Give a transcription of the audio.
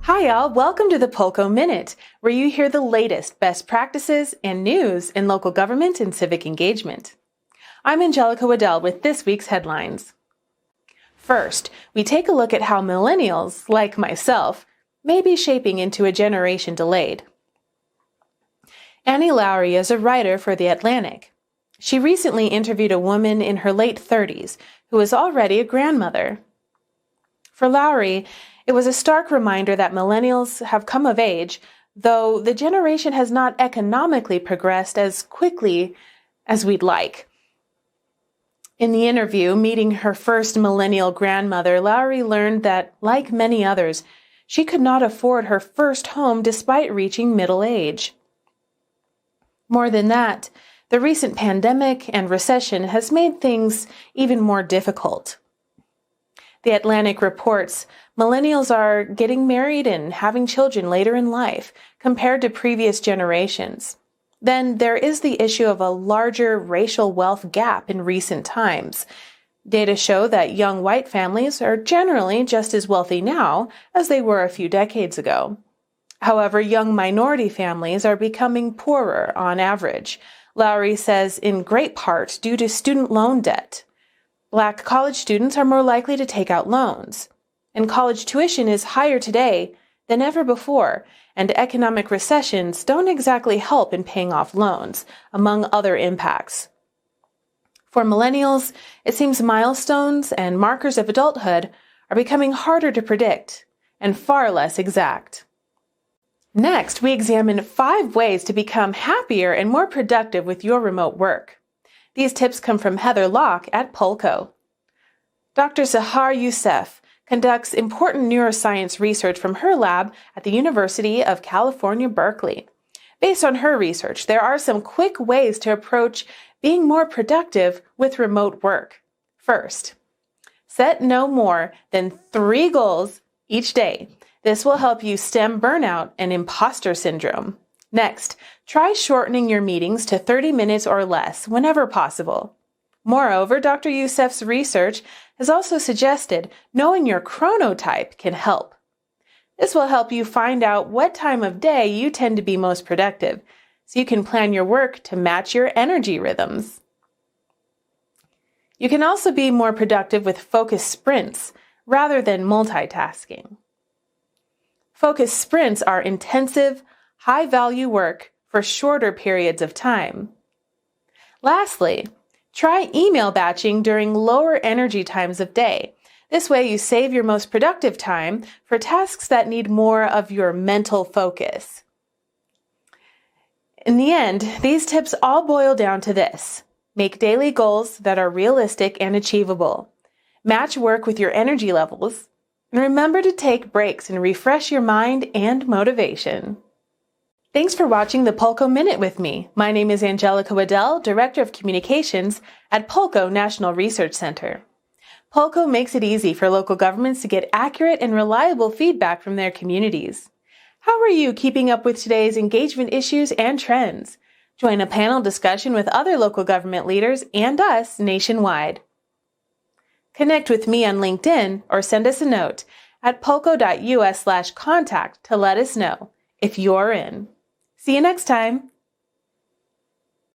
Hi y'all, welcome to the Polco Minute, where you hear the latest best practices and news in local government and civic engagement. I'm Angelica Waddell with this week's headlines. First, we take a look at how millennials, like myself, may be shaping into a generation delayed. Annie Lowrey is a writer for The Atlantic. She recently interviewed a woman in her late 30s who is already a grandmother. For Lowrey, it was a stark reminder that millennials have come of age, though the generation has not economically progressed as quickly as we'd like. In the interview, meeting her first millennial grandmother, Lowrey learned that, like many others, she could not afford her first home despite reaching middle age. More than that, the recent pandemic and recession has made things even more difficult. The Atlantic reports millennials are getting married and having children later in life compared to previous generations. Then there is the issue of a larger racial wealth gap in recent times. Data show that young white families are generally just as wealthy now as they were a few decades ago. However, young minority families are becoming poorer on average. Lowrey says in great part due to student loan debt. Black college students are more likely to take out loans, and college tuition is higher today than ever before, and economic recessions don't exactly help in paying off loans, among other impacts. For millennials, it seems milestones and markers of adulthood are becoming harder to predict and far less exact. Next, we examine 5 ways to become happier and more productive with your remote work. These tips come from Heather Locke at Polco. Dr. Sahar Youssef conducts important neuroscience research from her lab at the University of California, Berkeley. Based on her research, there are some quick ways to approach being more productive with remote work. First, set no more than 3 goals each day. This will help you stem burnout and imposter syndrome. Next, try shortening your meetings to 30 minutes or less whenever possible. Moreover, Dr. Youssef's research has also suggested knowing your chronotype can help. This will help you find out what time of day you tend to be most productive, so you can plan your work to match your energy rhythms. You can also be more productive with focused sprints rather than multitasking. Focused sprints are intensive, high-value work for shorter periods of time. Lastly, try email batching during lower energy times of day. This way you save your most productive time for tasks that need more of your mental focus. In the end, these tips all boil down to this: make daily goals that are realistic and achievable. Match work with your energy levels. And remember to take breaks and refresh your mind and motivation. Thanks for watching the Polco Minute with me. My name is Angelica Waddell, Director of Communications at Polco National Research Center. Polco makes it easy for local governments to get accurate and reliable feedback from their communities. How are you keeping up with today's engagement issues and trends? Join a panel discussion with other local government leaders and us nationwide. Connect with me on LinkedIn or send us a note at polco.us/contact to let us know if you're in. See you next time.